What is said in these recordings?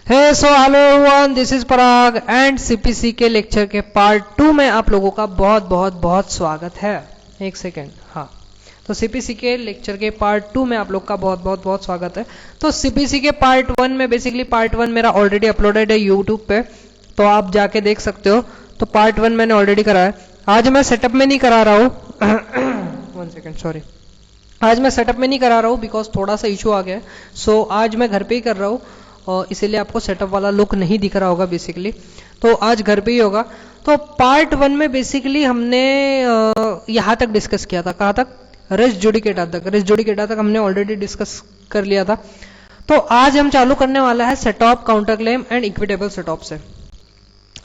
Hello everyone, this is Parag and CPC के lecture के part 2 में आप लोगों का बहुत बहुत बहुत स्वागत है। एक सेकेंड, हाँ, तो सीपीसी के लेक्चर के पार्ट 2 में आप लोग का बहुत बहुत बहुत स्वागत है। तो सीपीसी के पार्ट 1 में बेसिकली पार्ट 1 मेरा ऑलरेडी अपलोडेड है यूट्यूब पे, तो आप जाके देख सकते हो। तो पार्ट 1 मैंने ऑलरेडी करा है। आज मैं सेटअप में नहीं करा रहा हूँ वन सेकेंड, सॉरी, आज मैं सेटअप में नहीं करा रहा हूँ बिकॉज थोड़ा सा इशू आ गया है। सो आज मैं घर पे ही कर रहा हूँ और इसीलिए आपको सेटअप वाला लुक नहीं दिख रहा होगा बेसिकली। तो आज घर पे ही होगा। तो पार्ट 1 में बेसिकली हमने यहाँ तक डिस्कस किया था। कहाँ तक? रेस्ट जुडिकेटा तक। रेस्ट जुडिकेटा तक हमने ऑलरेडी डिस्कस कर लिया था। तो आज हम चालू करने वाला है सेटऑफ, काउंटर क्लेम एंड इक्विटेबल सेटऑफ से,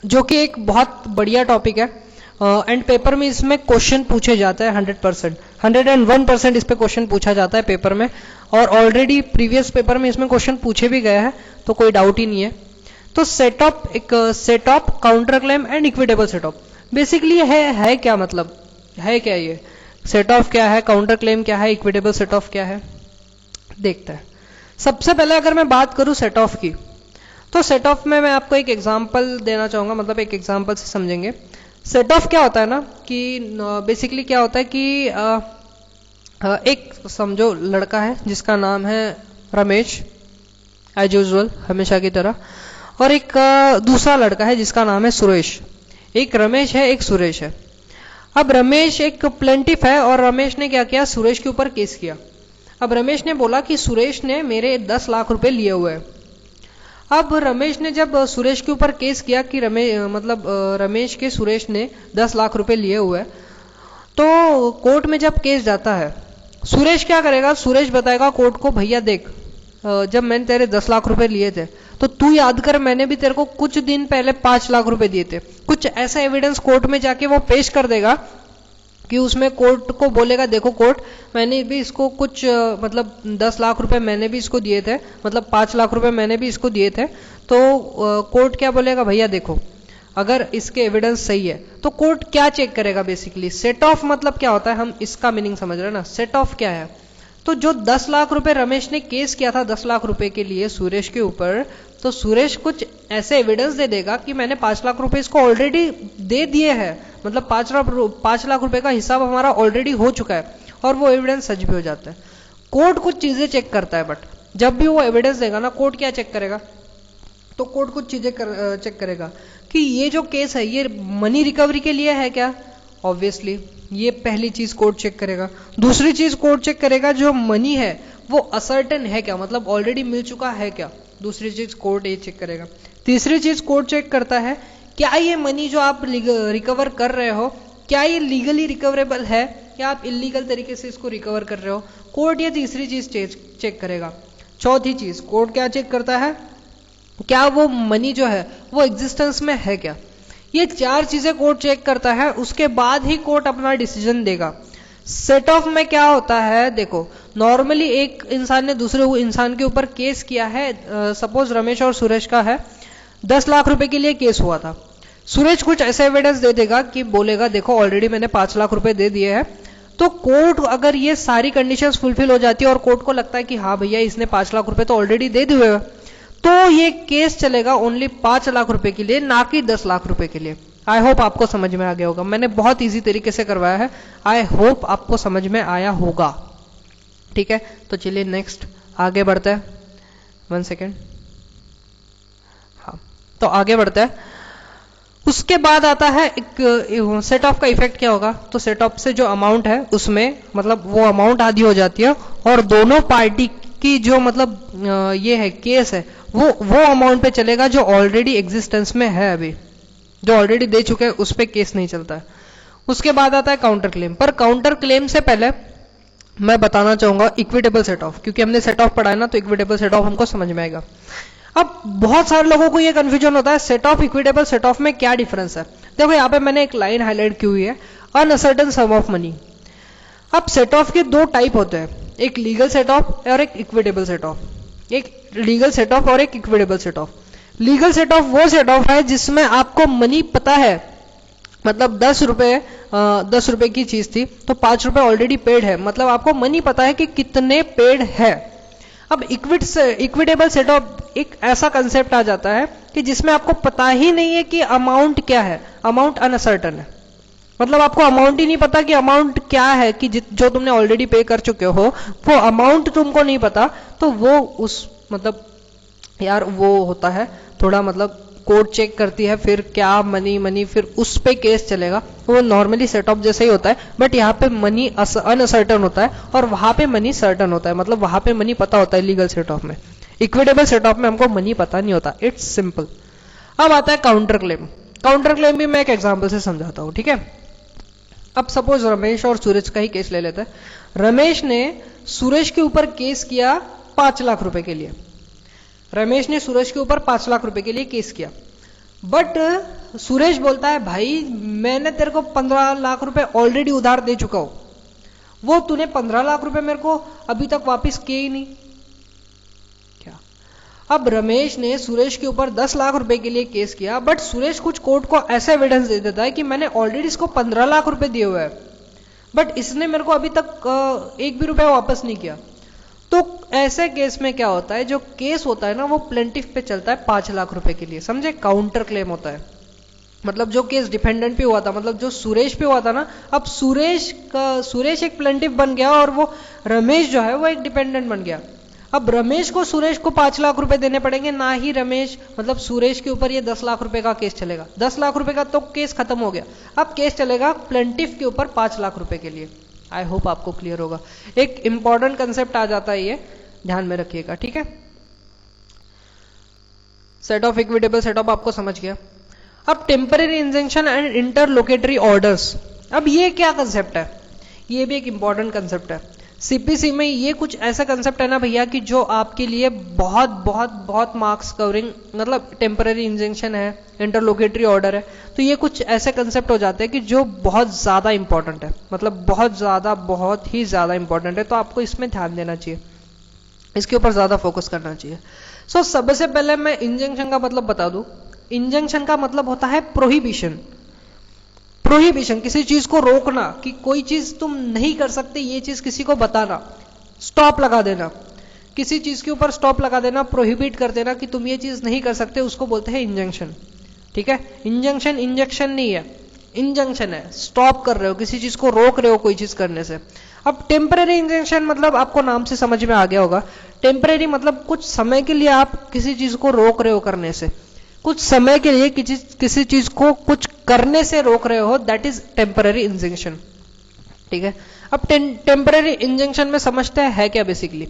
जो कि एक बहुत बढ़िया टॉपिक है। एंड पेपर में इसमें क्वेश्चन पूछे जाता है 100%, 101% इस पे क्वेश्चन पूछा जाता है पेपर में। और ऑलरेडी प्रीवियस पेपर में इसमें क्वेश्चन पूछे भी गए हैं, तो कोई डाउट ही नहीं है। तो सेटऑफ, एक set off, counter claim and equitable set off basically है क्या, मतलब है क्या ये सेटऑफ, क्या है काउंटर क्लेम, क्या है इक्विटेबल सेटऑफ, क्या है देखते हैं। सबसे पहले अगर मैं बात करूं सेटऑफ की, तो सेटऑफ में मैं आपको एक एग्जांपल देना चाहूंगा, मतलब एक एग्जांपल से समझेंगे। सेट ऑफ क्या होता है ना कि बेसिकली क्या होता है कि एक समझो लड़का है जिसका नाम है रमेश, एज यूजुअल हमेशा की तरह, और एक दूसरा लड़का है जिसका नाम है सुरेश। एक रमेश है, एक सुरेश है। अब रमेश एक प्लेंटिफ है और रमेश ने क्या किया, सुरेश के ऊपर केस किया। अब रमेश ने बोला कि सुरेश ने मेरे 10 लाख रुपए लिए हुए हैं। अब रमेश ने जब सुरेश के ऊपर केस किया कि रमेश के सुरेश ने 10 लाख रुपए लिए हुए, तो कोर्ट में जब केस जाता है, सुरेश क्या करेगा, सुरेश बताएगा कोर्ट को, भैया देख, जब मैंने तेरे 10 लाख रुपए लिए थे तो तू याद कर, मैंने भी तेरे को कुछ दिन पहले 5 लाख रुपए दिए थे। कुछ ऐसा एविडेंस कोर्ट में जाके वो पेश कर देगा कि उसमें कोर्ट को बोलेगा, देखो कोर्ट, मैंने भी इसको कुछ 10 लाख रुपए मैंने भी इसको दिए थे, मतलब 5 लाख रुपए मैंने भी इसको दिए थे। तो कोर्ट क्या बोलेगा, भैया देखो, अगर इसके एविडेंस सही है तो कोर्ट क्या चेक करेगा, बेसिकली सेट ऑफ मतलब क्या होता है, हम इसका मीनिंग समझ रहे हैं ना। सेट ऑफ क्या है, तो जो 10 लाख रुपए रमेश ने केस किया था 10 लाख रुपए के लिए सुरेश के ऊपर, तो सुरेश कुछ ऐसे एविडेंस दे देगा कि मैंने 5 लाख रुपए इसको ऑलरेडी दे दिए हैं, मतलब 5 लाख रुपए का हिसाब हमारा ऑलरेडी हो चुका है, और वो एविडेंस सच भी हो जाता है। कोर्ट कुछ चीजें चेक करता है, बट जब भी वो एविडेंस देगा ना, कोर्ट क्या चेक करेगा, तो कोर्ट कुछ चीजें चेक करेगा कि ये जो केस है ये मनी रिकवरी के लिए है क्या, ऑब्वियसली ये पहली चीज कोर्ट चेक करेगा। दूसरी चीज कोर्ट चेक करेगा, जो मनी है वो असर्टेन है क्या, मतलब ऑलरेडी मिल चुका है क्या, दूसरी चीज कोर्ट ये चेक करेगा। तीसरी चीज कोर्ट चेक करता है, क्या ये मनी जो आप रिकवर कर रहे हो, क्या ये लीगली रिकवरेबल है, क्या आप इलीगल तरीके से इसको रिकवर कर रहे हो, कोर्ट ये तीसरी चीज चेक करेगा। चौथी चीज कोर्ट क्या चेक करता है, क्या वो मनी जो है वो एग्जिस्टेंस में है क्या। ये 4 चीजें कोर्ट चेक करता है, उसके बाद ही कोर्ट अपना डिसीजन देगा। सेट ऑफ में क्या होता है, देखो नॉर्मली एक इंसान ने दूसरे इंसान के ऊपर केस किया है, सपोज रमेश और सुरेश का है, 10 लाख रुपए के लिए केस हुआ था। सुरेश कुछ ऐसा एविडेंस दे देगा कि बोलेगा, देखो ऑलरेडी मैंने 5 लाख रुपए दे दिए हैं। तो कोर्ट अगर ये सारी कंडीशंस फुलफिल हो जाती है और कोर्ट को लगता है कि हाँ भैया इसने 5 लाख रुपए तो ऑलरेडी दे दिए हैं, तो ये केस चलेगा ओनली 5 लाख रुपए के लिए, ना कि 10 लाख रुपए के लिए। आई होप आपको समझ में आ गया होगा, मैंने बहुत इजी तरीके से करवाया है, आई होप आपको समझ में आया होगा। ठीक है, तो चलिए नेक्स्ट आगे बढ़ते हैं। 1 सेकेंड, हाँ, तो आगे बढ़ते हैं। उसके बाद आता है एक सेट ऑफ का इफेक्ट क्या होगा, तो सेट ऑफ से जो अमाउंट है उसमें मतलब वो अमाउंट आधी हो जाती है, और दोनों पार्टी की जो ये है केस है वो अमाउंट पे चलेगा जो ऑलरेडी एग्जिस्टेंस में है, अभी जो ऑलरेडी दे चुके हैं उस पे केस नहीं चलता है। उसके बाद आता है काउंटर क्लेम। पर काउंटर क्लेम से पहले मैं बताना चाहूंगा इक्विटेबल सेट ऑफ, क्योंकि हमने सेट ऑफ पढ़ा है ना, तो इक्विटेबल सेट ऑफ हमको समझ में आएगा। अब बहुत सारे लोगों को ये कंफ्यूजन होता है set of equitable set of में क्या डिफरेंस है। देखो यहाँ पे मैंने एक लाइन हाईलाइट की हुई है, अनअसर्टेन सम ऑफ मनी। अब सेट ऑफ के 2 टाइप होते हैं, एक लीगल सेट ऑफ और एक इक्विटेबल सेट ऑफ। एक लीगल सेट ऑफ और एक equitable set of. Legal set of वो सेट ऑफ है जिसमें आपको मनी पता है, मतलब 10 रुपए की चीज थी तो 5 रुपए ऑलरेडी पेड है, मतलब आपको मनी पता है कि कितने पेड है। अब इक्विटेबल सेट ऑफ एक ऐसा कंसेप्ट आ जाता है कि जिसमें आपको पता ही नहीं है कि अमाउंट क्या है, अमाउंट अनसर्टन है। मतलब आपको अमाउंट ही नहीं पता कि अमाउंट क्या है, कि जो तुमने ऑलरेडी पे कर चुके हो वो अमाउंट तुमको नहीं पता, तो वो उस मतलब यार वो होता है थोड़ा मतलब कोड चेक करती है, फिर क्या मनी फिर उस पे केस चलेगा। वो नॉर्मली सेट ऑफ जैसे ही होता है, बट यहाँ पे मनी अनसर्टन होता है और वहां पे मनी सर्टन होता है, मतलब वहां पे मनी पता होता है लीगल सेट ऑफ में। इक्विटेबल सेट ऑफ में हमको मनी पता नहीं होता, इट्स सिंपल। अब आता है काउंटर क्लेम। काउंटर क्लेम भी मैं एक एग्जाम्पल से समझाता हूँ, ठीक है। अब सपोज रमेश और सूरज का ही केस ले लेते हैं। रमेश ने सूरज के ऊपर केस किया 5 लाख रुपए के लिए। रमेश ने सूरज के ऊपर 5 लाख रुपए के लिए केस किया, बट सूरज बोलता है भाई मैंने तेरे को 15 लाख रुपए ऑलरेडी उधार दे चुका हूं, वो तूने 15 लाख रुपए मेरे को अभी तक वापस किए ही नहीं। क्या? अब रमेश ने सुरेश के ऊपर 10 लाख रुपए के लिए केस किया, बट सुरेश कुछ कोर्ट को ऐसा एविडेंस दे देता है कि मैंने ऑलरेडी इसको 15 लाख रुपए दिए हुए हैं, बट इसने मेरे को अभी तक एक भी रुपया वापस नहीं किया। तो ऐसे केस में क्या होता है, जो केस होता है ना वो प्लेंटिफ पे चलता है 5 लाख रुपए के लिए, समझे। काउंटर क्लेम होता है, मतलब जो केस डिफेंडेंट पे हुआ था, मतलब जो सुरेश पे हुआ था ना, अब सुरेश एक प्लेंटिफ बन गया और वो रमेश जो है वो एक डिपेंडेंट बन गया। अब रमेश को सुरेश को 5 लाख रुपए देने पड़ेंगे, ना ही रमेश मतलब सुरेश के ऊपर ये 10 लाख रुपए का केस चलेगा। 10 लाख रुपए का तो केस खत्म हो गया, अब केस चलेगा प्लेंटिफ के ऊपर 5 लाख रुपए के लिए। आई होप आपको क्लियर होगा। एक इंपॉर्टेंट कंसेप्ट आ जाता है, ये ध्यान में रखिएगा, ठीक है। Set of equitable set of आपको समझ गया। अब temporary injunction and interlocutory orders, अब ये क्या कंसेप्ट है, ये भी एक इंपॉर्टेंट कंसेप्ट है। सीपीसी में ये कुछ ऐसा कंसेप्ट है ना भैया कि जो आपके लिए बहुत बहुत बहुत मार्क्स कवरिंग, मतलब टेम्पररी इंजंक्शन है, इंटरलोकेटरी ऑर्डर है, तो ये कुछ ऐसे कंसेप्ट हो जाते हैं कि जो बहुत ज्यादा इंपॉर्टेंट है, मतलब बहुत ही ज्यादा इंपॉर्टेंट है, तो आपको इसमें ध्यान देना चाहिए, इसके ऊपर ज्यादा फोकस करना चाहिए। सो सबसे पहले मैं इंजंक्शन का मतलब बता दूं। इंजंक्शन का मतलब होता है प्रोहिबिशन। प्रोहिबिशन, किसी चीज को रोकना, कि कोई चीज तुम नहीं कर सकते, ये चीज किसी को बताना, स्टॉप लगा देना, किसी चीज के ऊपर स्टॉप लगा देना, प्रोहिबिट कर देना कि तुम ये चीज नहीं कर सकते, उसको बोलते हैं इंजंक्शन, ठीक है। इंजंक्शन इंजेक्शन नहीं है, इंजंक्शन है, स्टॉप कर रहे हो, किसी चीज को रोक रहे हो कोई चीज करने से। अब टेम्पररी इंजंक्शन मतलब आपको नाम से समझ में आ गया होगा, टेम्पररी मतलब कुछ समय के लिए आप किसी चीज को रोक रहे हो करने से, कुछ समय के लिए किसी चीज को कुछ करने से रोक रहे हो, दैट इज टेम्पररी इंजंक्शन, ठीक है। अब टेम्पररी इंजंक्शन में समझते हैं क्या बेसिकली।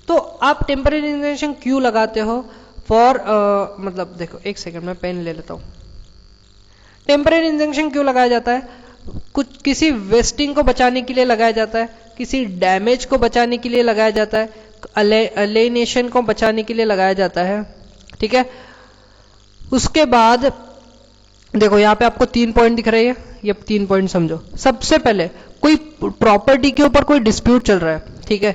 तो आप टेम्पररी इंजंक्शन क्यों लगाते हो, फॉर मतलब देखो एक सेकंड में पेन ले लेता हूं। टेम्पररी इंजंक्शन क्यों लगाया जाता है, कुछ किसी वेस्टिंग को बचाने के लिए लगाया जाता है, किसी डैमेज को बचाने के लिए लगाया जाता है, अलेनेशन को बचाने के लिए लगाया जाता है, ठीक है। उसके बाद देखो यहाँ पे आपको 3 पॉइंट दिख रहे हैं, ये 3 पॉइंट समझो। सबसे पहले कोई प्रॉपर्टी के ऊपर कोई डिस्प्यूट चल रहा है, ठीक है,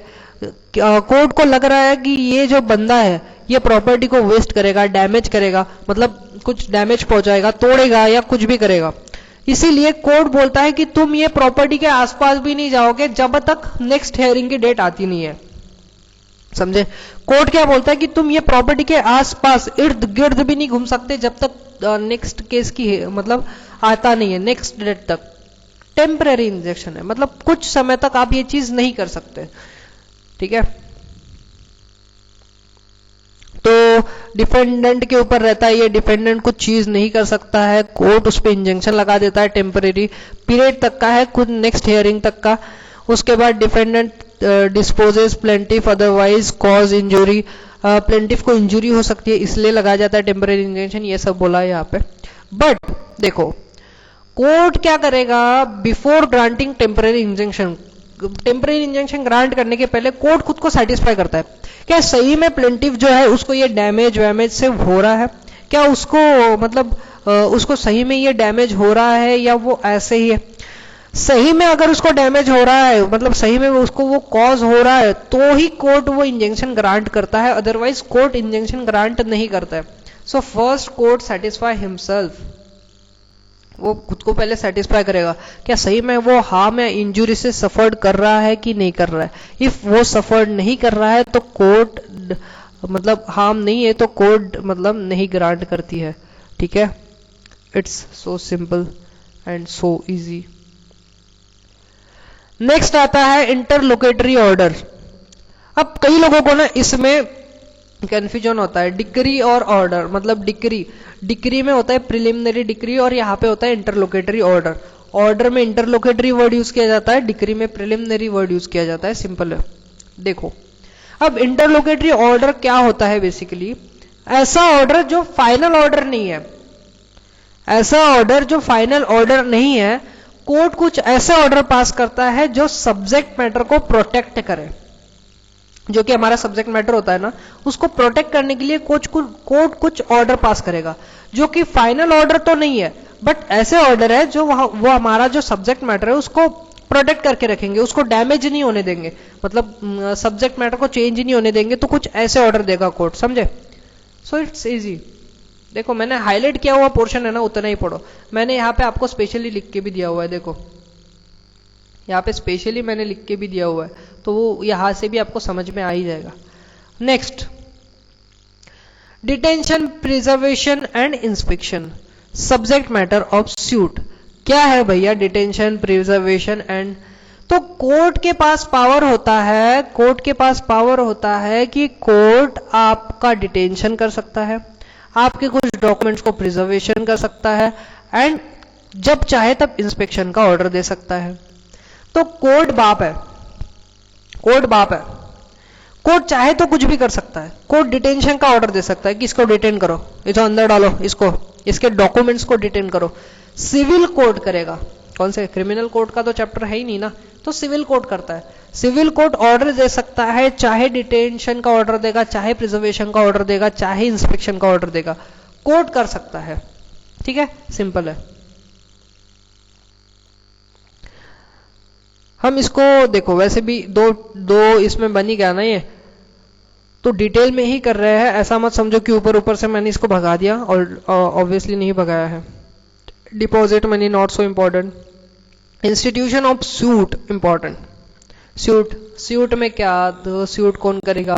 कोर्ट को लग रहा है कि ये जो बंदा है ये प्रॉपर्टी को वेस्ट करेगा, डैमेज करेगा, मतलब कुछ डैमेज पहुंचाएगा, तोड़ेगा या कुछ भी करेगा, इसीलिए कोर्ट बोलता है कि तुम ये प्रॉपर्टी के आसपास भी नहीं जाओगे जब तक नेक्स्ट हियरिंग की डेट आती नहीं है, समझे। कोर्ट क्या बोलता है कि तुम ये प्रॉपर्टी के आसपास इर्द गिर्द भी नहीं घूम सकते जब तक नेक्स्ट केस की मतलब आता नहीं है, नेक्स्ट डेट तक। टेम्पररी इंजेक्शन है, मतलब कुछ समय तक आप ये चीज नहीं कर सकते, ठीक है। तो डिफेंडेंट के ऊपर रहता है, ये डिफेंडेंट कुछ चीज नहीं कर सकता है, कोर्ट उस पर इंजेक्शन लगा देता है, टेम्पररी पीरियड तक का है, कुछ नेक्स्ट हियरिंग तक का। उसके बाद defendant dispossess plaintiff otherwise cause injury, plaintiff को इंजुरी हो सकती है इसलिए लगाया जाता है टेम्पररी इंजेक्शन, ये सब बोला है यहाँ पे। बट देखो कोर्ट क्या करेगा, before granting temporary injection, temporary injection grant करने के पहले कोर्ट खुद को सेटिस्फाई करता है, क्या सही में प्लेंटिफ जो है उसको ये डैमेज वैमेज से हो रहा है, क्या उसको मतलब उसको सही में ये डैमेज हो रहा है या वो ऐसे ही है। सही में अगर उसको डैमेज हो रहा है, मतलब सही में उसको वो कॉज हो रहा है, तो ही कोर्ट वो इंजेक्शन ग्रांट करता है, अदरवाइज कोर्ट इंजेक्शन ग्रांट नहीं करता है। So first court satisfy himself, वो खुद को पहले सेटिस्फाई करेगा क्या सही में वो हार्म या इंजुरी से सफर्ड कर रहा है कि नहीं कर रहा है। इफ वो सफर्ड नहीं कर रहा है तो कोर्ट मतलब हार्म नहीं है तो कोर्ट मतलब नहीं ग्रांट करती है। ठीक है, it's so simple and so easy. Next आता है इंटरलोकेटरी ऑर्डर। अब कई लोगों को ना इसमें कंफ्यूजन होता है, डिक्री और ऑर्डर। मतलब डिक्री में होता है प्रिलिमिनरी डिक्री और यहाँ पे होता है इंटरलोकेटरी ऑर्डर। ऑर्डर में इंटरलोकेटरी वर्ड यूज किया जाता है, डिक्री में प्रिलिमिनरी वर्ड यूज किया जाता है। सिंपल है। देखो अब इंटरलोकेटरी ऑर्डर क्या होता है, बेसिकली ऐसा ऑर्डर जो फाइनल ऑर्डर नहीं है। ऐसा ऑर्डर जो फाइनल ऑर्डर नहीं है, कोर्ट कुछ ऐसे ऑर्डर पास करता है जो सब्जेक्ट मैटर को प्रोटेक्ट करे। जो कि हमारा सब्जेक्ट मैटर होता है ना, उसको प्रोटेक्ट करने के लिए कोर्ट कुछ ऑर्डर पास करेगा जो कि फाइनल ऑर्डर तो नहीं है, बट ऐसे ऑर्डर है जो वो हमारा जो सब्जेक्ट मैटर है उसको प्रोटेक्ट करके रखेंगे, उसको डैमेज नहीं होने देंगे, मतलब सब्जेक्ट मैटर को चेंज नहीं होने देंगे। तो कुछ ऐसे ऑर्डर देगा कोर्ट, समझे। So it's easy. देखो मैंने हाईलाइट किया हुआ पोर्शन है ना, उतना ही पढ़ो। मैंने यहाँ पे आपको स्पेशली लिख के भी दिया हुआ है, देखो यहाँ पे स्पेशली मैंने लिख के भी दिया हुआ है, तो वो यहां से भी आपको समझ में आ ही जाएगा। Next, detention, preservation and inspection, subject matter of suit. क्या है भैया डिटेंशन, प्रिजर्वेशन एंड, तो कोर्ट के पास पावर होता है, कोर्ट के पास पावर होता है कि कोर्ट आपका डिटेंशन कर सकता है, आपके कुछ डॉक्यूमेंट्स को प्रिजर्वेशन कर सकता है, एंड जब चाहे तब इंस्पेक्शन का ऑर्डर दे सकता है। तो कोर्ट बाप है, कोर्ट बाप है। कोर्ट चाहे तो कुछ भी कर सकता है। कोर्ट डिटेंशन का ऑर्डर दे सकता है कि इसको डिटेन करो, इसको अंदर डालो, इसको, इसके डॉक्यूमेंट्स को डिटेन करो। सिविल कोर्ट करेगा, कौन से, क्रिमिनल कोर्ट का तो चैप्टर है ही नहीं ना, तो सिविल कोर्ट करता है। सिविल कोर्ट ऑर्डर दे सकता है, चाहे डिटेंशन का ऑर्डर देगा, चाहे प्रिजर्वेशन का ऑर्डर देगा, चाहे इंस्पेक्शन का ऑर्डर देगा, कोर्ट कर सकता है। ठीक है, सिंपल है। हम इसको देखो, वैसे भी दो इसमें बन ही गया ना ये, तो डिटेल में ही कर रहे हैं, ऐसा मत समझो कि ऊपर ऊपर से मैंने इसको भगा दिया, और ऑब्वियसली नहीं भगाया है। Deposit money not so important. Institution of suit important. Suit में क्या, तो सूट कौन करेगा,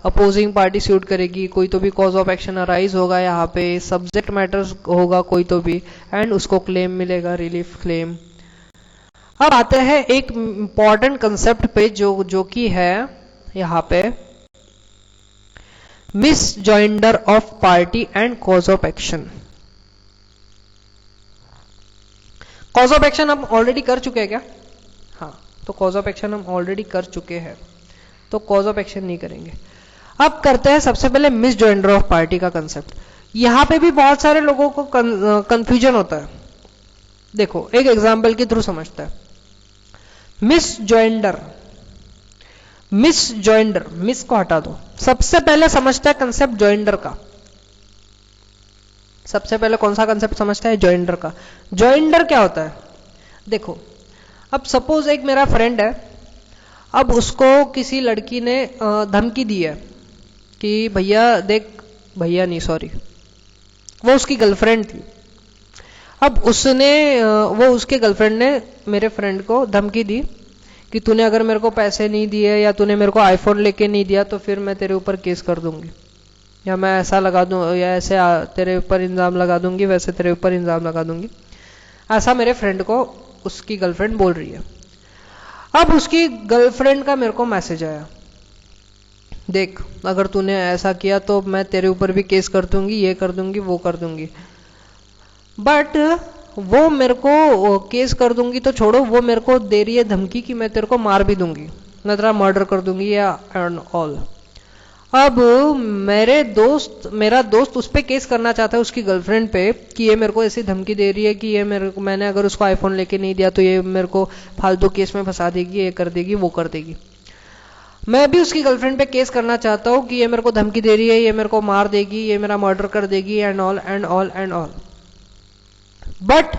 अपोजिंग पार्टी सूट करेगी, कोई तो भी कॉज ऑफ एक्शन अराइज होगा, यहाँ पे सब्जेक्ट मैटर्स होगा कोई तो भी, एंड उसको क्लेम मिलेगा, रिलीफ क्लेम। अब आते हैं एक इंपॉर्टेंट कंसेप्ट पे जो कि है यहाँ पे miss joinder of party and cause of action. Cause of action हम ऑलरेडी कर चुके हैं क्या? हाँ, तो कॉज ऑफ एक्शन हम ऑलरेडी कर चुके हैं, तो कॉज ऑफ एक्शन नहीं करेंगे। अब करते हैं सबसे पहले मिस जॉइंडर ऑफ पार्टी का कंसेप्ट। यहां पे भी बहुत सारे लोगों को कंफ्यूजन होता है। देखो एक एग्जांपल के थ्रू समझता है। मिस जॉइंडर, मिस को हटा दो, सबसे पहले समझता है कंसेप्ट जॉइंडर का। सबसे पहले कौन सा कंसेप्ट समझता है? जॉइंडर का। जॉइंडर क्या होता है? देखो अब सपोज एक मेरा फ्रेंड है, अब उसको किसी लड़की ने धमकी दी है कि भैया देख, भैया नहीं सॉरी, वो उसकी गर्लफ्रेंड थी। अब वो उसके गर्लफ्रेंड ने मेरे फ्रेंड को धमकी दी कि तूने अगर मेरे को पैसे नहीं दिए या तूने मेरे को आईफोन लेके नहीं दिया तो फिर मैं तेरे ऊपर केस कर दूंगी, या मैं ऐसा लगा दूं, या ऐसे तेरे ऊपर इल्जाम लगा दूंगी, वैसे तेरे ऊपर इल्जाम लगा दूंगी। ऐसा मेरे फ्रेंड को उसकी गर्लफ्रेंड बोल रही है। अब उसकी गर्लफ्रेंड का मेरे को मैसेज आया, देख अगर तूने ऐसा किया तो मैं तेरे ऊपर भी केस कर दूंगी, ये कर दूंगी, वो कर दूंगी। बट वो मेरे को केस कर दूंगी तो छोड़ो, वो मेरे को दे रही है धमकी कि मैं तेरे को मार भी दूंगी, मैं तेरा मर्डर कर दूंगी या एंड ऑल। अब मेरा दोस्त उस पे केस करना चाहता है उसकी गर्लफ्रेंड पे कि ये मेरे को ऐसी धमकी दे रही है कि ये मैंने अगर उसको आईफोन लेके नहीं दिया तो ये मेरे को फालतू केस में फंसा देगी, ये कर देगी, वो कर देगी। मैं भी उसकी गर्लफ्रेंड पे केस करना चाहता हूँ कि ये मेरे को धमकी दे रही है, ये मेरे को मार देगी, ये मेरा मर्डर कर देगी, and all and all and all. But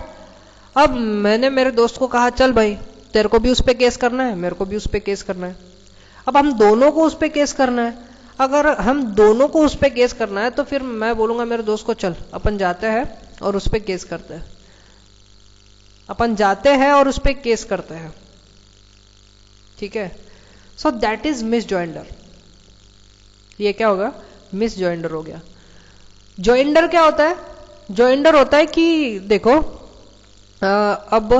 अब मैंने मेरे दोस्त को कहा चल भाई तेरे को भी उस पे केस करना है, मेरे को भी उस पे केस करना है। अब हम दोनों को उस पे केस करना है। अगर हम दोनों को उस पे केस करना है तो फिर मैं बोलूंगा मेरे दोस्त को चल अपन जाते हैं और उस पे केस करते हैं। अपन जाते हैं और उस पर केस करते हैं, ठीक है। So that is miss joinder. ये क्या होगा? मिस जॉइंडर हो गया। जॉइंडर क्या होता है? जॉइंडर होता है कि देखो अब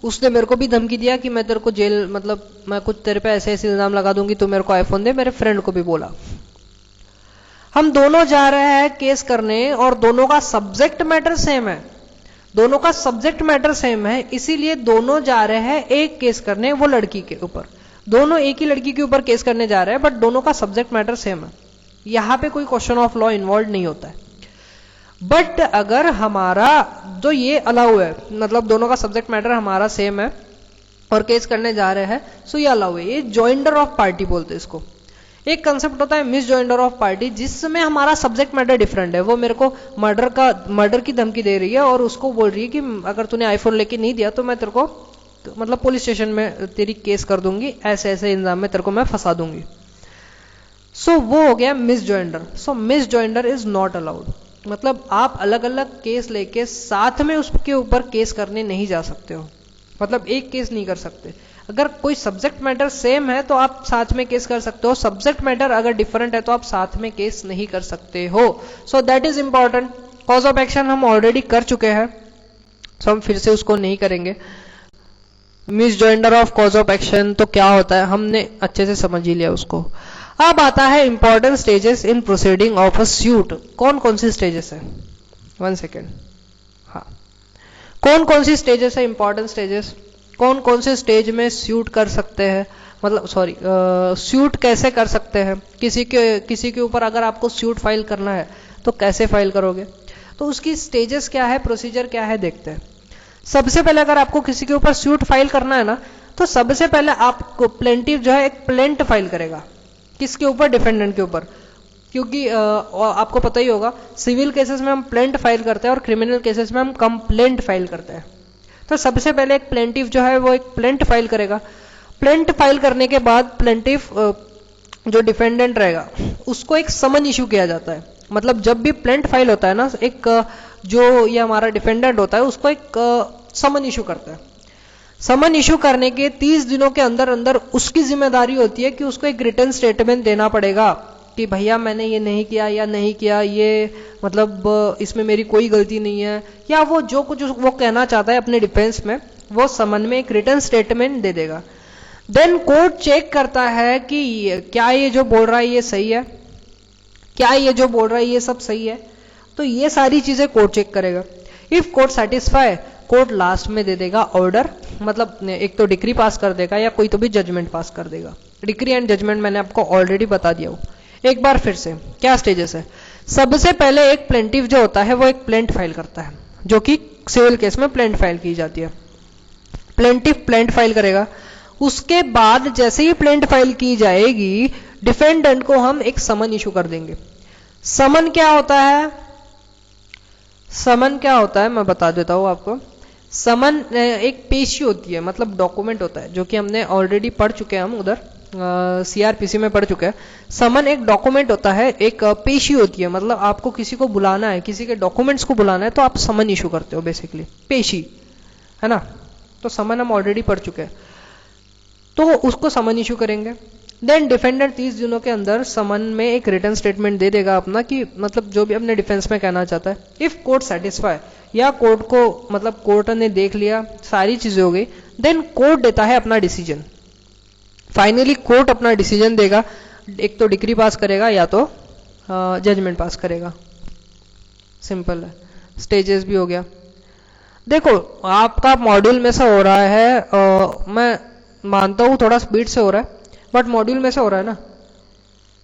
उसने मेरे को भी धमकी दिया कि मैं तेरे को जेल, मतलब मैं कुछ तेरे पे ऐसे ऐसे इल्जाम लगा दूंगी, तो मेरे को आईफोन दे। मेरे फ्रेंड को भी बोला। हम दोनों जा रहे हैं केस करने और दोनों का सब्जेक्ट मैटर सेम है, दोनों का सब्जेक्ट मैटर सेम है, इसीलिए दोनों जा रहे हैं एक केस करने, वो लड़की के ऊपर। दोनों एक ही लड़की के ऊपर केस करने जा रहे हैं, बट दोनों का सब्जेक्ट मैटर सेम है। यहां पे कोई क्वेश्चन ऑफ लॉ इन्वॉल्व नहीं होता है। बट अगर हमारा जो ये अलाउ है, मतलब दोनों का सब्जेक्ट मैटर हमारा सेम है और केस करने जा रहे हैं, सो ये अलाउ है। ये जॉइंडर ऑफ पार्टी बोलते हैं इसको। एक कंसेप्ट होता है मिस जॉइंडर ऑफ पार्टी, जिसमें हमारा सब्जेक्ट मैटर डिफरेंट है। वो मेरे को मर्डर की धमकी दे रही है और उसको बोल रही है कि अगर तूने आईफोन लेके नहीं दिया तो मैं तेरे को मतलब पुलिस स्टेशन में तेरी केस कर दूंगी, ऐसे ऐसे इल्जाम में तेरे को मैं फंसा दूंगी। सो वो हो गया miss joinder. So miss joinder is not allowed. मतलब आप अलग अलग केस लेके साथ में उसके ऊपर केस करने नहीं जा सकते हो, मतलब एक केस नहीं कर सकते। अगर कोई सब्जेक्ट मैटर सेम है तो आप साथ में केस कर सकते हो, सब्जेक्ट मैटर अगर डिफरेंट है तो आप साथ में केस नहीं कर सकते हो। So that is important. Cause of action हम ऑलरेडी कर चुके हैं, सो हम फिर से उसको नहीं करेंगे। Miss joinder of cause of action तो क्या होता है हमने अच्छे से समझ ही लिया उसको। अब आता है important stages in proceeding of a suit. कौन कौन सी स्टेजेस है? 1 सेकेंड। हाँ, कौन कौन सी स्टेजेस है? Important stages. कौन कौन से स्टेज में सूट कर सकते हैं, मतलब सॉरी सूट कैसे कर सकते हैं? किसी के ऊपर अगर आपको सूट फाइल करना है तो कैसे फाइल करोगे? तो उसकी स्टेजेस क्या है, प्रोसीजर क्या है, देखते हैं। सबसे पहले अगर आपको किसी के ऊपर सूट फाइल करना है ना, तो सबसे पहले आपको प्लेंटिव जो है एक प्लेंट फाइल करेगा। किसके ऊपर? डिफेंडेंट के ऊपर। क्योंकि आपको पता ही होगा सिविल केसेस में हम प्लेंट फाइल करते हैं और क्रिमिनल केसेस में हम कंप्लेंट फाइल करते हैं। तो सबसे पहले एक प्लेंटिव जो है वो एक प्लेंट फाइल करेगा। प्लेंट फाइल करने के बाद प्लेंटिव जो डिफेंडेंट रहेगा उसको एक समन इशू किया जाता है। मतलब जब भी प्लेंट फाइल होता है ना, एक जो ये हमारा डिफेंडेंट होता है उसको एक समन इशू करता है। समन इशू करने के 30 दिनों के अंदर अंदर उसकी जिम्मेदारी होती है कि उसको एक रिटन स्टेटमेंट देना पड़ेगा कि भैया मैंने ये नहीं किया या नहीं किया, ये मतलब इसमें मेरी कोई गलती नहीं है, या वो जो कुछ वो कहना चाहता है अपने डिफेंस में वो समन में एक रिटन स्टेटमेंट दे देगा। देन कोर्ट चेक करता है कि क्या ये जो बोल रहा है ये सही है, क्या ये जो बोल रहा है ये सब सही है। तो ये सारी चीजें कोर्ट चेक करेगा। If court satisfy, court last में दे देगा ऑर्डर, मतलब एक तो डिक्री पास कर देगा या कोई तो भी जजमेंट पास कर देगा। डिक्री एंड जजमेंट मैंने आपको ऑलरेडी बता दिया हूं। एक बार फिर से क्या स्टेजेस है? सबसे पहले एक प्लेंटिव जो होता है वो एक प्लेंट फाइल करता है, जो कि सिविल केस में प्लेंट फाइल की जाती है। प्लेंटिव प्लेंट फाइल करेगा। उसके बाद जैसे ही प्लेंट फाइल की जाएगी डिफेंडेंट को हम एक समन इशू कर देंगे। समन क्या होता है? समन क्या होता है मैं बता देता हूं आपको। समन एक पेशी होती है, मतलब डॉक्यूमेंट होता है, जो कि हमने ऑलरेडी पढ़ चुके हैं, हम उधर सीआरपीसी में पढ़ चुके हैं। समन एक डॉक्यूमेंट होता है, एक पेशी होती है, मतलब आपको किसी को बुलाना है, किसी के डॉक्यूमेंट्स को बुलाना है तो आप समन इशू करते हो, बेसिकली पेशी है ना। तो समन हम ऑलरेडी पढ़ चुके हैं, तो उसको समन इशू करेंगे। देन डिफेंडेंट 30 दिनों के अंदर समन में एक रिटन स्टेटमेंट दे देगा अपना, कि मतलब जो भी अपने डिफेंस में कहना चाहता है। इफ कोर्ट सेटिस्फाई, या कोर्ट को मतलब कोर्ट ने देख लिया, सारी चीजें हो गई, देन कोर्ट देता है अपना डिसीजन। फाइनली कोर्ट अपना डिसीजन देगा, एक तो डिक्री पास करेगा या तो जजमेंट पास करेगा। सिंपल है। स्टेजेस भी हो गया। देखो आपका मॉड्यूल में से हो रहा है, मैं मानता हूं थोड़ा स्पीड से हो रहा है, बट मॉड्यूल में से हो रहा है ना,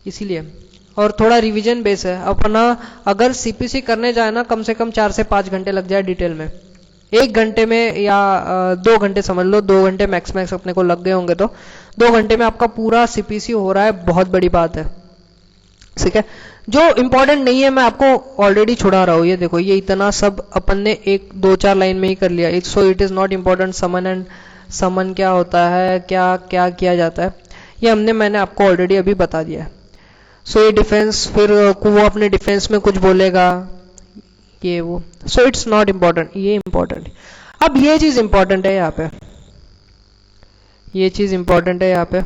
इसीलिए, और थोड़ा रिवीजन बेस है अपना। अगर सीपीसी करने जाए ना, कम से कम 4 से 5 घंटे लग जाए डिटेल में। 1 घंटे में या 2 घंटे समझ लो, 2 घंटे मैक्स अपने को लग गए होंगे, तो 2 घंटे में आपका पूरा सीपीसी हो रहा है, बहुत बड़ी बात है। ठीक है, जो इंपॉर्टेंट नहीं है मैं आपको ऑलरेडी छुड़ा रहा हूं। ये देखो, ये इतना सब अपन ने 1-2-4 लाइन में ही कर लिया। So it is not important summon and summon क्या होता है, क्या क्या किया जाता है, ये मैंने आपको ऑलरेडी अभी बता दिया है। सो ये डिफेंस, फिर वो अपने डिफेंस में कुछ बोलेगा, ये वो, सो इट्स नॉट इम्पॉर्टेंट, ये इम्पॉर्टेंट। अब ये चीज इंपॉर्टेंट है यहाँ पे, ये चीज इंपॉर्टेंट है यहाँ पे,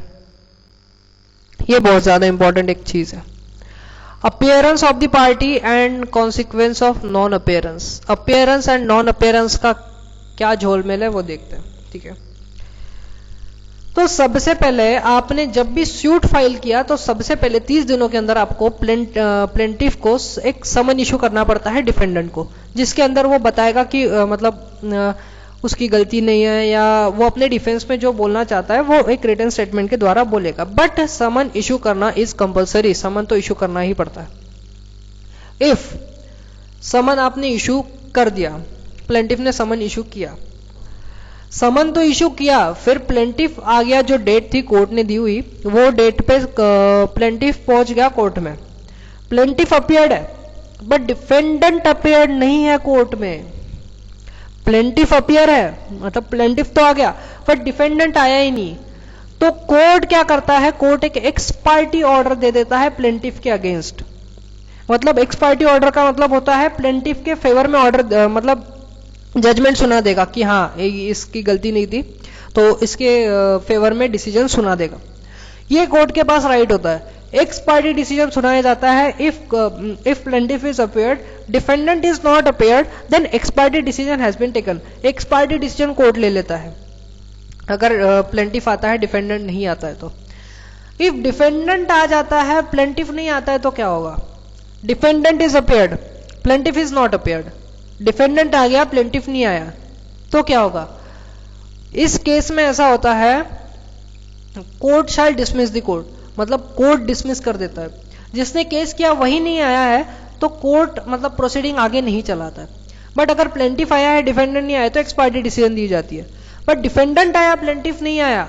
ये बहुत ज्यादा इंपॉर्टेंट एक चीज है। Appearance of the party and consequence of non appearance. Appearance and non appearance का क्या झोलमेल है वो देखते हैं, ठीक है। तो सबसे पहले आपने जब भी सूट फाइल किया तो सबसे पहले 30 दिनों के अंदर आपको प्लेंटिफ को एक समन इशू करना पड़ता है डिफेंडेंट को, जिसके अंदर वो बताएगा कि उसकी गलती नहीं है या वो अपने डिफेंस में जो बोलना चाहता है वो एक रिटन स्टेटमेंट के द्वारा बोलेगा। बट समन इशू करना इज कंपलसरी, समन तो इशू करना ही पड़ता है। इफ समन आपने इशू कर दिया, प्लेंटिफ ने समन इशू किया, समन तो इशू किया, फिर प्लेंटिफ आ गया, जो डेट थी कोर्ट ने दी हुई वो डेट पे प्लेंटिफ पहुंच गया कोर्ट में, प्लेंटिफ अपीयर्ड है बट डिफेंडेंट अपीयर्ड नहीं है कोर्ट में। प्लेंटिफ अपीयर है मतलब प्लेंटिफ तो आ गया बट डिफेंडेंट आया ही नहीं, तो कोर्ट क्या करता है, कोर्ट एक एक्स पार्टी ऑर्डर दे देता है प्लेंटिफ के अगेंस्ट। मतलब एक्स पार्टी ऑर्डर का मतलब होता है प्लेंटिफ के फेवर में ऑर्डर, मतलब जजमेंट सुना देगा कि हाँ इसकी गलती नहीं थी, तो इसके फेवर में डिसीजन सुना देगा। ये कोर्ट के पास राइट होता है। एक्स पार्टी डिसीजन सुनाया जाता है if plaintiff is appeared, defendant is not appeared, then ex parte decision has been taken. Ex parte decision court ले लेता है अगर प्लेंटिफ आता है, डिफेंडेंट नहीं आता है तो। इफ डिफेंडेंट आ जाता है, प्लेंटिफ नहीं आता है तो क्या होगा, defendant is appeared, plaintiff is not appeared, defendant आ गया, प्लेंटिफ नहीं आया तो क्या होगा। इस केस में ऐसा होता है court shall dismiss the court, मतलब कोर्ट डिसमिस कर देता है। जिसने केस किया वही नहीं आया है तो कोर्ट मतलब प्रोसीडिंग आगे नहीं चलाता है। बट अगर प्लेंटिफ आया है, डिफेंडेंट नहीं आया तो एक्स पार्टी डिसीजन दी जाती है। बट डिफेंडेंट आया, प्लेंटिफ नहीं आया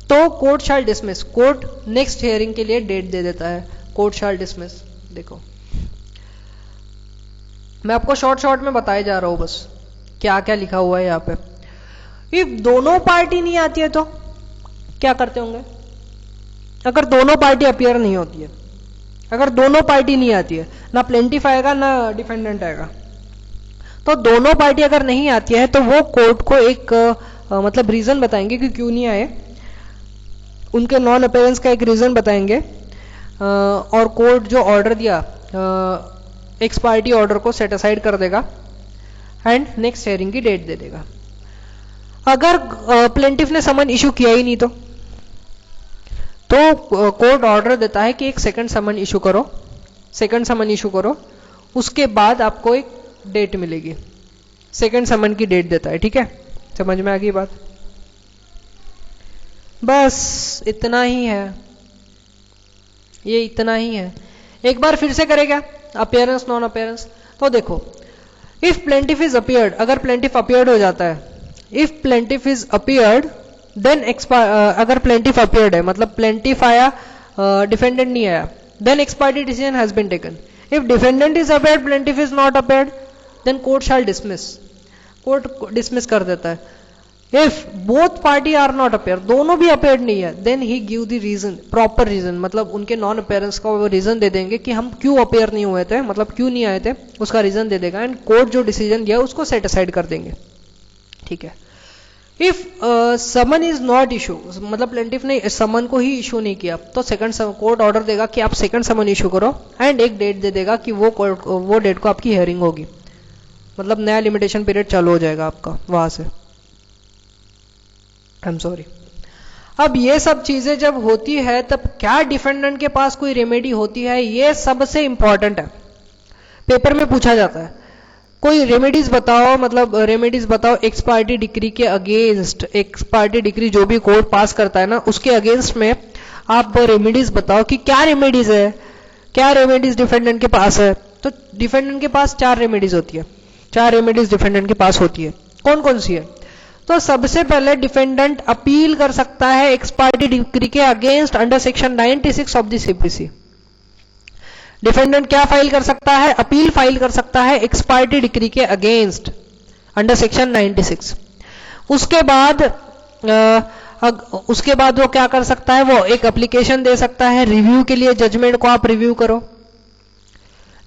तो court shall dismiss, court next hearing के लिए डेट दे देता है, कोर्ट शैल डिसमिस। देखो मैं आपको शॉर्ट में बताया जा रहा हूं बस क्या क्या लिखा हुआ है यहाँ पे। इफ दोनों पार्टी नहीं आती है तो क्या करते होंगे, अगर दोनों पार्टी अपीयर नहीं होती है, अगर दोनों पार्टी नहीं आती है, ना प्लेंटिफ आएगा ना डिफेंडेंट आएगा, तो दोनों पार्टी अगर नहीं आती है तो वो कोर्ट को एक मतलब रीजन बताएंगे कि क्यों नहीं आए, उनके नॉन अपीयरेंस का एक रीजन बताएंगे और कोर्ट जो ऑर्डर दिया एक्स पार्टी ऑर्डर को सेट असाइड कर देगा एंड नेक्स्ट हियरिंग की डेट दे देगा। अगर प्लेंटिफ ने समन इशू किया ही नहीं तो कोर्ट ऑर्डर देता है कि एक सेकंड समन इशू करो, सेकंड समन इशू करो, उसके बाद आपको एक डेट मिलेगी, सेकंड समन की डेट देता है। ठीक है, समझ में आ गई बात। बस इतना ही है, ये इतना ही है। एक बार फिर से करेगा अपीयरेंस नॉन अपीयरेंस। तो देखो इफ प्लेंटिफ इज अपीयर्ड, अगर प्लेंटिफ अपीयर्ड हो जाता है, if plaintiff is appeared then अगर प्लेंटिफ अपीयर्ड है मतलब प्लेंटिफ आया डिफेंडेंट नहीं आया, then ex parte decision has been taken. If defendant is appeared, plaintiff is not appeared, then court shall dismiss, court dismiss कर देता है। If both party are not appear, दोनों भी अपीयर्ड नहीं है, then he give the reason, proper reason, मतलब उनके non appearance का वो रीजन दे देंगे कि हम क्यों अपीयर नहीं हुए थे, मतलब क्यों नहीं आए थे, उसका रीजन दे देगा एंड कोर्ट जो डिसीजन दिया उसको सेट असाइड कर देंगे। ठीक है। If someone is not issue, मतलब प्लेंटिफ ने समन को ही इशू नहीं किया, तो सेकंड कोर्ट ऑर्डर देगा कि आप सेकंड समन इशू करो एंड एक डेट दे देगा कि वो डेट को आपकी हियरिंग होगी, मतलब नया लिमिटेशन पीरियड चालू हो जाएगा आपका वहां से। I am sorry. अब ये सब चीजें जब होती है तब क्या डिफेंडेंट के पास कोई रेमेडी होती है, ये सबसे इंपॉर्टेंट है, पेपर में पूछा जाता है। कोई रेमेडीज बताओ, मतलब रेमेडीज बताओ एक्स पार्टी डिक्री के अगेंस्ट, एक्स पार्टी डिक्री जो भी कोर्ट पास करता है ना उसके अगेंस्ट में आप रेमेडीज बताओ कि क्या रेमेडीज है, क्या रेमेडीज डिफेंडेंट के पास है। तो डिफेंडेंट के पास 4 रेमेडीज होती है, 4 रेमेडीज डिफेंडेंट के पास होती है। कौन कौन सी है? तो सबसे पहले डिफेंडेंट अपील कर सकता है एक्स पार्टी डिक्री के against under section 96 of the CPC. Defendant क्या फाइल कर सकता है? अपील फाइल कर सकता है एक्स पार्टी डिक्री के अगेंस्ट अंडर सेक्शन 96। उसके बाद वो क्या कर सकता है, वो एक एप्लीकेशन दे सकता है रिव्यू के लिए, जजमेंट को आप रिव्यू करो।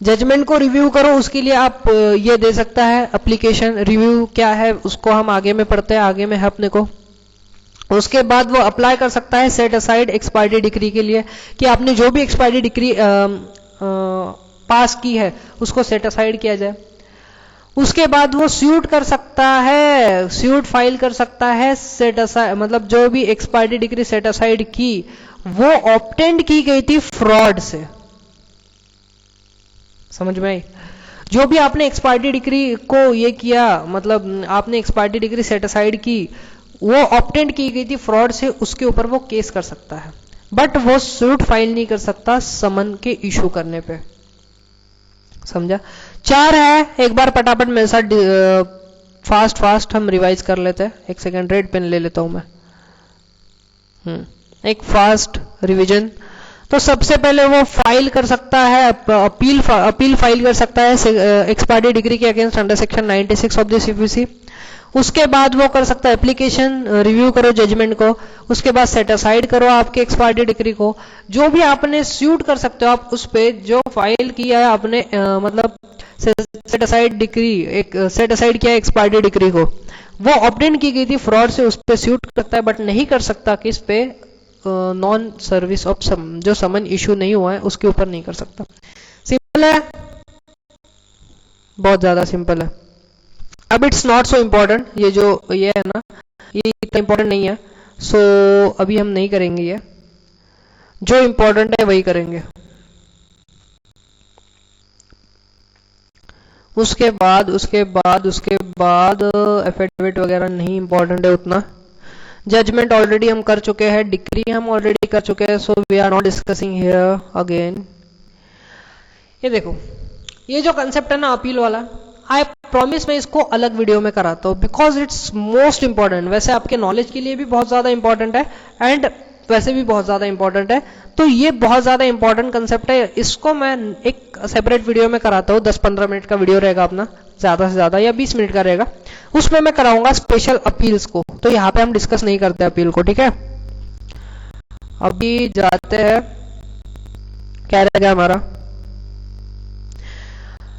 जजमेंट को रिव्यू करो, उसके लिए आप ये दे सकता है एप्लीकेशन रिव्यू क्या है, उसको हम आगे में पढ़ते हैं, आगे में है अपने को। उसके बाद वो अप्लाई कर सकता है सेट असाइड एक्सपायरी डिग्री के लिए, कि आपने जो भी एक्सपायरी डिग्री पास की है उसको सेट असाइड किया जाए। उसके बाद वो स्यूट कर सकता है, स्यूट फाइल कर सकता है सेट असाइड, मतलब जो भी एक्सपायरी डिग्री सेट असाइड की वो ऑब्टेंड की गई थी फ्रॉड से। समझ में आई? जो भी आपने एक्सपायरी डिग्री को ये किया, मतलब आपने एक्सपायरी डिग्री सेट असाइड की, वो ऑब्टेंड की गई थी फ्रॉड से, उसके ऊपर वो केस कर सकता है, बट वो सूट फाइल नहीं कर सकता समन के इशू करने पे। समझा? 4 है, एक बार पटापट मेरे साथ फास्ट हम रिवाइज कर लेते हैं। एक सेकेंड, रेड पेन ले लेता हूं मैं। एक फास्ट रिवीजन। तो सबसे पहले वो फाइल कर सकता है, अपील फाइल कर सकता है एक्सपायरी डिग्री के against under section 96 of the CPC. उसके बाद वो कर सकता है एप्लीकेशन रिव्यू करो जजमेंट को, उसके बाद सेट असाइड करो आपके एक्सपायरी डिग्री को। जो भी आपने स्यूट कर सकते हो आप उस पे, जो फाइल किया है आपने, मतलब सेट असाइड डिग्री, एक सेट असाइड किया एक्सपायरी डिग्री को, वो ऑब्टेन की गई थी फ्रॉड से, उस पे स्यूट कर सकता है, बट नहीं कर सकता किस पे, नॉन सर्विस ऑफ जो समन इशू नहीं हुआ है उसके ऊपर नहीं कर सकता। सिंपल है, बहुत ज्यादा सिंपल है। अब इट्स नॉट सो इम्पोर्टेंट, ये जो ये है ना, ये इतना इम्पोर्टेंट नहीं है, सो अभी हम नहीं करेंगे ये, जो इम्पोर्टेंट है वही करेंगे। उसके बाद एफिडेविट वगैरह नहीं इम्पोर्टेंट है उतना। जजमेंट ऑलरेडी हम कर चुके हैं, डिग्री हम ऑलरेडी कर चुके हैं, so we are not discussing here again. ये देखो, ये जो कंसेप्ट है ना अपील वाला, आई प्रॉमिस मैं इसको अलग वीडियो में कराता हूँ, बिकॉज इट्स मोस्ट इंपॉर्टेंट। वैसे आपके नॉलेज के लिए भी बहुत ज्यादा इंपॉर्टेंट है, एंड वैसे भी बहुत ज्यादा इंपॉर्टेंट है, तो ये बहुत ज्यादा इंपॉर्टेंट कंसेप्ट है। इसको मैं एक सेपरेट वीडियो में कराता हूँ, 10-15 मिनट का वीडियो रहेगा अपना, ज्यादा से ज्यादा, या 20 मिनट का रहेगा, उसमें मैं कराऊंगा स्पेशल अपील्स को। तो यहाँ पे हम डिस्कस नहीं करते अपील को, ठीक है? अभी जाते हैं, क्या रहेगा हमारा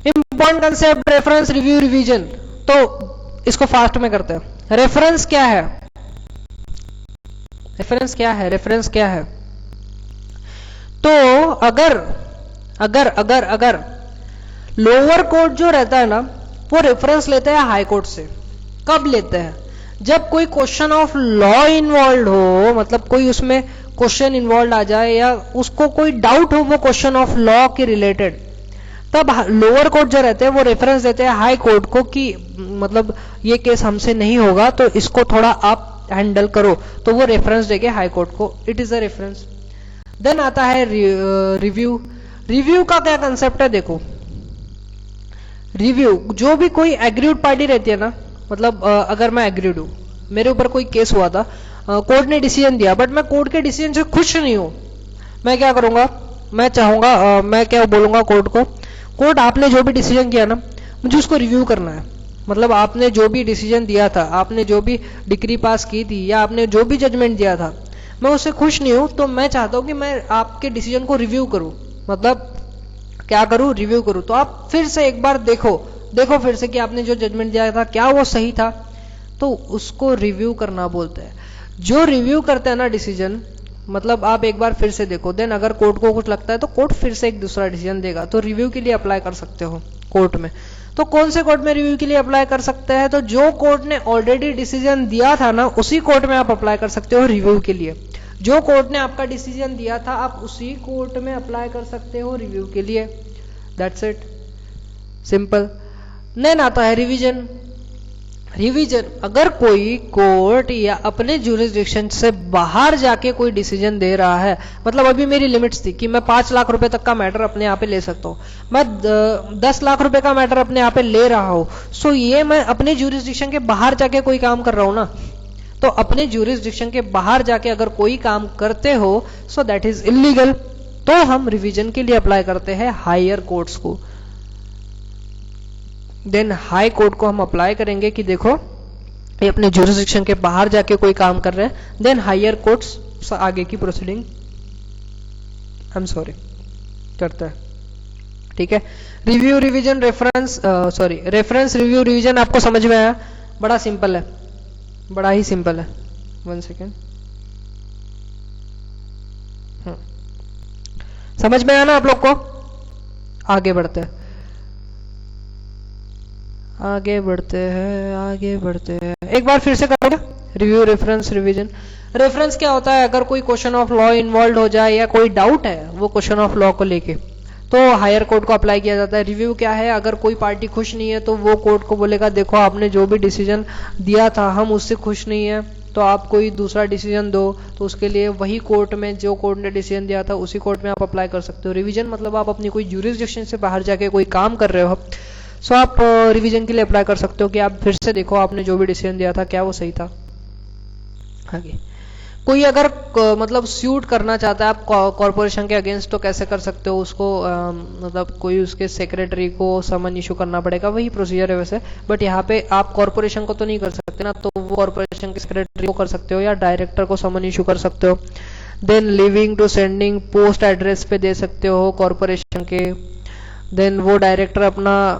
important concept, reference review revision. तो इसको फास्ट में करते हैं। रेफरेंस क्या है? रेफरेंस क्या है? रेफरेंस क्या है? तो अगर लोअर कोर्ट जो रहता है ना, वो रेफरेंस लेते हैं हाई कोर्ट से। कब लेते हैं? जब कोई क्वेश्चन ऑफ लॉ इन्वॉल्व हो, मतलब कोई उसमें क्वेश्चन इन्वॉल्व आ जाए, या उसको कोई डाउट हो वो क्वेश्चन ऑफ लॉ के रिलेटेड, तब लोअर कोर्ट जो रहते हैं वो रेफरेंस देते हैं हाई कोर्ट को कि मतलब ये केस हमसे नहीं होगा, तो इसको थोड़ा आप हैंडल करो, तो वो रेफरेंस देंगे हाई कोर्ट को। It is a reference. Then आता है रिव्यू। रिव्यू का क्या कंसेप्ट है? देखो, रिव्यू, जो भी कोई एग्रीड पार्टी रहती है ना, मतलब अगर मैं एग्रीड हूं, मेरे ऊपर कोई केस हुआ था, कोर्ट ने डिसीजन दिया, बट मैं कोर्ट के डिसीजन से खुश नहीं हूं, मैं क्या करूंगा? मैं चाहूंगा, मैं क्या बोलूंगा कोर्ट को, कोर्ट आपने जो भी डिसीजन किया ना, मुझे उसको रिव्यू करना है। मतलब आपने जो भी डिसीजन दिया था, आपने जो भी डिग्री पास की थी, या आपने जो भी जजमेंट दिया था, मैं उससे खुश नहीं हूं, तो मैं चाहता हूं कि मैं आपके डिसीजन को रिव्यू करूं। मतलब क्या करूं? रिव्यू करूं। तो आप फिर से एक बार देखो फिर से कि आपने जो जजमेंट दिया था क्या वो सही था, तो उसको रिव्यू करना बोलते हैं। जो रिव्यू करते हैं ना डिसीजन, मतलब आप एक बार फिर से देखो, देन अगर कोर्ट को कुछ लगता है तो कोर्ट फिर से एक दूसरा डिसीजन देगा, तो रिव्यू के लिए अप्लाई कर सकते हो कोर्ट में। तो कौन से कोर्ट में रिव्यू के लिए अप्लाई कर सकते हैं? तो जो कोर्ट ने ऑलरेडी डिसीजन दिया था ना, उसी कोर्ट में आप अप्लाई कर सकते हो रिव्यू के लिए। जो कोर्ट ने आपका डिसीजन दिया था, आप उसी कोर्ट में अप्लाई कर सकते हो रिव्यू के लिए। That's it, simple. देन आता है रिवीजन। रिवीजन, अगर कोई कोर्ट या अपने ज्यूरिसडिक्शन से बाहर जाके कोई डिसीजन दे रहा है, मतलब अभी मेरी लिमिट्स थी कि मैं 5 लाख रुपए तक का मैटर अपने यहाँ पे ले सकता हूँ, मैं 10 लाख रुपए का मैटर अपने यहाँ पे ले रहा हूँ, सो ये मैं अपने ज्यूरिसडिक्शन के बाहर जाके कोई काम कर रहा हूँ ना, तो अपने ज्यूरिसडिक्शन के बाहर जाके अगर कोई काम करते हो, सो दैट इज इलीगल। तो हम रिवीजन के लिए अप्लाई करते हैं हायर कोर्ट्स को। देन हाई कोर्ट को हम अप्लाई करेंगे कि देखो ये अपने ज्यूरिसडिक्शन के बाहर जाके कोई काम कर रहे हैं। देन हायर कोर्ट्स आगे की प्रोसीडिंग, आई एम सॉरी, करता है। ठीक है। Review revision reference reference review revision आपको समझ में आया? बड़ा सिंपल है, बड़ा ही सिंपल है। 1 सेकेंड, समझ में आया ना आप लोग को? आगे बढ़ते हैं, आगे बढ़ते हैं, आगे बढ़ते हैं। एक बार फिर से करोगे रिव्यू रेफरेंस रिवीजन। रेफरेंस क्या होता है? अगर कोई क्वेश्चन ऑफ लॉ इन्वॉल्व हो जाए या कोई डाउट है वो क्वेश्चन ऑफ लॉ को लेके, तो हायर कोर्ट को अप्लाई किया जाता है। रिव्यू क्या है? अगर कोई पार्टी खुश नहीं है तो वो कोर्ट को बोलेगा देखो आपने जो भी डिसीजन दिया था हम उससे खुश नहीं है, तो आप कोई दूसरा डिसीजन दो। तो उसके लिए वही कोर्ट में जो कोर्ट ने डिसीजन दिया था उसी कोर्ट में आप अप्लाई कर सकते हो। रिवीजन मतलब आप अपनी कोई ज्यूरिसडिक्शन से बाहर जाके कोई काम कर रहे हो, सो आप रिवीजन के लिए अप्लाई कर सकते हो कि आप फिर से देखो आपने जो भी डिसीजन दिया था क्या वो सही था। आगे कोई अगर मतलब सूट करना चाहता है आप कॉर्पोरेशन के अगेंस्ट, तो कैसे कर सकते हो उसको? मतलब कोई उसके सेक्रेटरी को समन इशू करना पड़ेगा, वही प्रोसीजर है वैसे, बट यहाँ पे आप कॉर्पोरेशन को तो नहीं कर सकते ना, तो वो कॉर्पोरेशन के सेक्रेटरी को कर सकते हो या डायरेक्टर को समन इशू कर सकते हो। Then living to sending post address पे दे सकते हो कॉर्पोरेशन के। देन वो डायरेक्टर अपना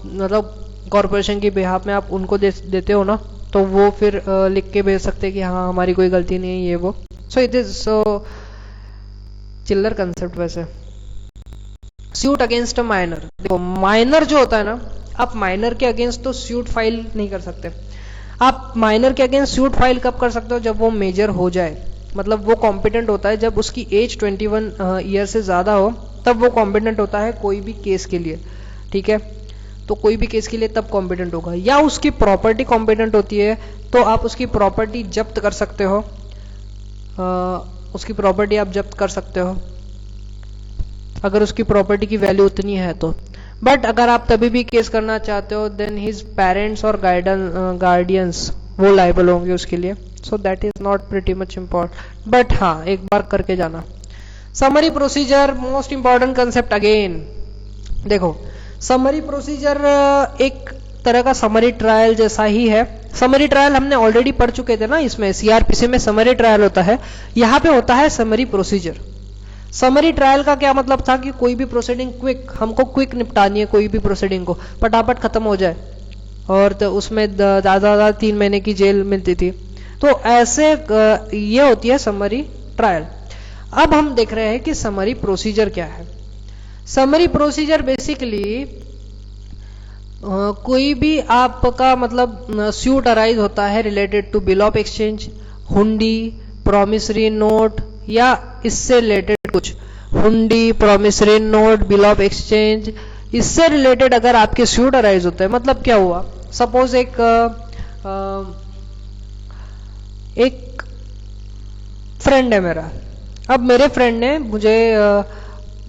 मतलब कॉर्पोरेशन की बिहाफ में आप उनको देते हो ना, तो वो फिर लिख के भेज सकते हैं कि हाँ हमारी कोई गलती नहीं है ये वो। सो इट इज सो चिल्लर कंसेप्ट वैसे। सूट अगेंस्ट अ माइनर, देखो माइनर जो होता है ना, आप माइनर के अगेंस्ट तो सूट फाइल नहीं कर सकते। आप माइनर के अगेंस्ट सूट फाइल कब कर सकते हो? जब वो मेजर हो जाए, मतलब वो कॉम्पिटेंट होता है, जब उसकी एज 21 ईयर से ज्यादा हो तब वो कॉम्पिटेंट होता है कोई भी केस के लिए, ठीक है। तो कोई भी केस के लिए तब कॉम्पिटेंट होगा। या उसकी प्रॉपर्टी कॉम्पिटेंट होती है तो आप उसकी प्रॉपर्टी जब्त कर सकते हो, उसकी प्रॉपर्टी आप जब्त कर सकते हो अगर उसकी प्रॉपर्टी की वैल्यू उतनी है तो। बट अगर आप तभी भी केस करना चाहते हो देन हिज पेरेंट्स और गार्डियंस वो लायबल होंगे उसके लिए। So that is not pretty much important, but हाँ एक बार करके जाना। Summary procedure most important concept again. देखो समरी प्रोसीजर एक तरह का समरी ट्रायल जैसा ही है। समरी ट्रायल हमने ऑलरेडी पढ़ चुके थे ना, इसमें सीआरपीसी में समरी ट्रायल होता है, यहाँ पे होता है समरी प्रोसीजर। समरी ट्रायल का क्या मतलब था कि कोई भी प्रोसीडिंग क्विक, हमको क्विक निपटानी है, कोई भी प्रोसीडिंग को फटाफट खत्म हो जाए, और तो उसमें ज्यादा 3 महीने की जेल मिलती थी। तो ऐसे ये होती है समरी ट्रायल। अब हम देख रहे हैं कि समरी प्रोसीजर क्या है। समरी प्रोसीजर बेसिकली कोई भी आपका मतलब सूट अराइज होता है related to bill of exchange, hundi, promissory note या इससे रिलेटेड कुछ, hundi, promissory note, bill of exchange, इससे रिलेटेड अगर आपके सूट अराइज होते हैं। मतलब क्या हुआ, सपोज एक फ्रेंड है मेरा, अब मेरे फ्रेंड ने मुझे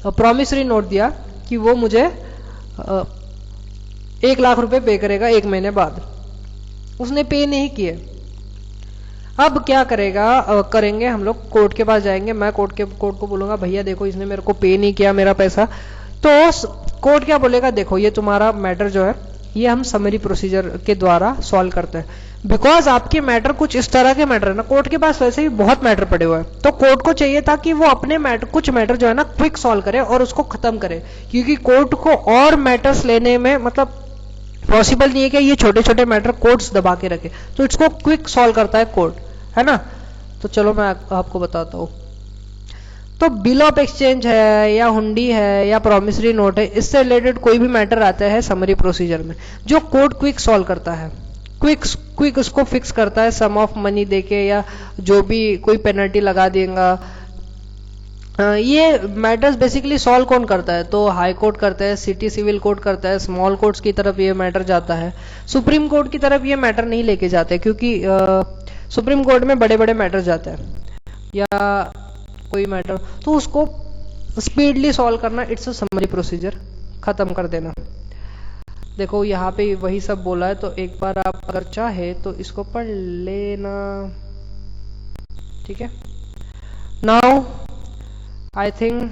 प्रॉमिसरी नोट दिया कि वो मुझे 1 लाख रुपए पे करेगा 1 महीने बाद। उसने पे नहीं किए। अब क्या करेंगे हम लोग कोर्ट के पास जाएंगे। मैं कोर्ट को बोलूंगा भैया देखो इसने मेरे को पे नहीं किया मेरा पैसा। तो कोर्ट क्या बोलेगा, देखो ये तुम्हारा मैटर जो है ये हम समरी प्रोसीजर के द्वारा सॉल्व करते हैं। बिकॉज आपके मैटर कुछ इस तरह के मैटर है ना, कोर्ट के पास वैसे ही बहुत मैटर पड़े हुए हैं, तो कोर्ट को चाहिए था कि वो अपने कुछ मैटर जो है ना क्विक सॉल्व करे और उसको खत्म करे, क्योंकि कोर्ट को और मैटर्स लेने में मतलब पॉसिबल नहीं है कि ये छोटे छोटे मैटर कोर्ट्स दबा के रखे, तो इसको क्विक सॉल्व करता है कोर्ट, है ना। तो चलो मैं आपको बताता हूँ। तो बिल ऑफ एक्सचेंज है या हुंडी है या प्रॉमिसरी नोट है, इससे रिलेटेड कोई भी मैटर आता है समरी प्रोसीजर में जो कोर्ट क्विक सॉल्व करता है, क्विक उसको फिक्स करता है सम ऑफ मनी देके या जो भी कोई पेनल्टी लगा देगा। ये मैटर्स बेसिकली सॉल्व कौन करता है, तो हाई कोर्ट करता है, सिटी सिविल कोर्ट करता है, स्मॉल कोर्ट्स की तरफ ये मैटर जाता है। सुप्रीम कोर्ट की तरफ ये मैटर नहीं लेके जाते क्योंकि सुप्रीम कोर्ट में बड़े बड़े मैटर जाते हैं या कोई मैटर, तो उसको स्पीडली सॉल्व करना इट्स अ समरी प्रोसीजर, खत्म कर देना। देखो यहाँ पे वही सब बोला है, तो एक बार आप अगर चाहे तो इसको पढ़ लेना, ठीक है। Now I think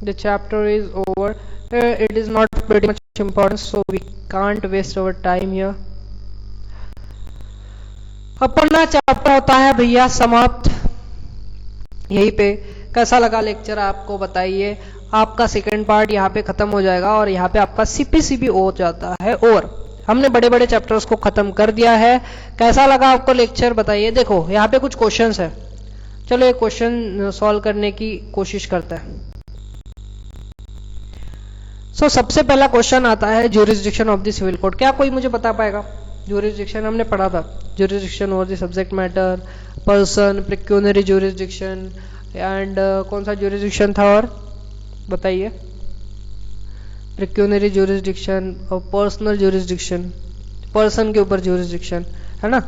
the chapter is over. It is not pretty much important, so we can't waste our time here. अपना चैप्टर होता है भैया समाप्त यहीं पे। कैसा लगा लेक्चर आपको बताइए। आपका सेकंड पार्ट यहाँ पे खत्म हो जाएगा और यहाँ पे आपका सीपीसी भी हो जाता है। और हमने बड़े बड़े चैप्टर्स को खत्म कर दिया है। कैसा लगा आपको लेक्चर बताइए। देखो यहाँ पे कुछ क्वेश्चंस है, चलो एक क्वेश्चन सॉल्व करने की कोशिश करते हैं। सबसे पहला क्वेश्चन आता है jurisdiction of the civil code. क्या कोई मुझे बता पाएगा? ज्यूरिसडिक्शन हमने पढ़ा था, jurisdiction over the subject matter, person, pecuniary jurisdiction and कौन सा ज्यूरिसडिक्शन था और बताइए? प्रिक्यूनरी ज्यूरिसडिक्शन और पर्सनल ज्यूरिसडिक्शन, पर्सन के ऊपर ज्यूरिसडिक्शन है ना,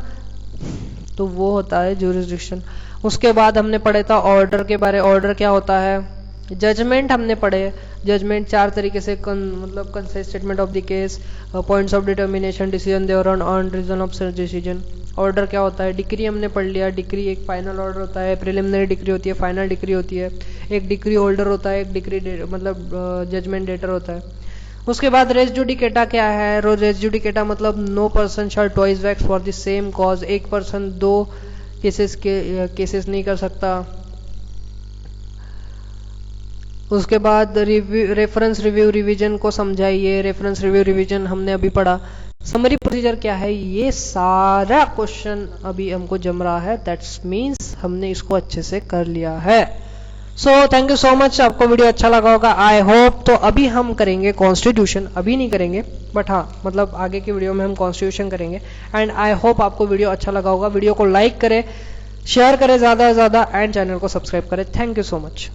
तो वो होता है ज्यूरिसडिक्शन। उसके बाद हमने पढ़े था ऑर्डर के बारे। ऑर्डर क्या होता है? जजमेंट हमने पढ़े। जजमेंट 4 तरीके से मतलब concise statement of the case, points of determination, decision thereon reason of such decision. Order क्या होता है? डिक्री हमने पढ़ लिया। डिक्री एक फाइनल ऑर्डर होता है, प्रिलिमिनरी डिक्री होती है, फाइनल डिक्री होती है। एक डिक्री होल्डर होता है, एक डिक्री मतलब जजमेंट डेटर होता है। उसके बाद रेस जुडिकेटा क्या है? रेस जुडिकेटा मतलब no person shall twice vex for the same cause. एक पर्सन 2 केसेस नहीं कर सकता। उसके बाद रेफरेंस रिव्यू रिवीजन को समझाइए। रेफरेंस रिव्यू रिवीजन हमने अभी पढ़ा। समरी प्रोसीजर क्या है? ये सारा क्वेश्चन अभी हमको जम रहा है, दैट्स मीन्स हमने इसको अच्छे से कर लिया है। Thank you so much. आपको वीडियो अच्छा लगा होगा, आई होप। तो अभी हम करेंगे कॉन्स्टिट्यूशन, अभी नहीं करेंगे बट हाँ मतलब आगे की वीडियो में हम कॉन्स्टिट्यूशन करेंगे। एंड आई होप आपको वीडियो अच्छा लगा होगा। वीडियो को लाइक करें, शेयर करें ज़्यादा से ज़्यादा एंड चैनल को सब्सक्राइब करें। Thank you so much.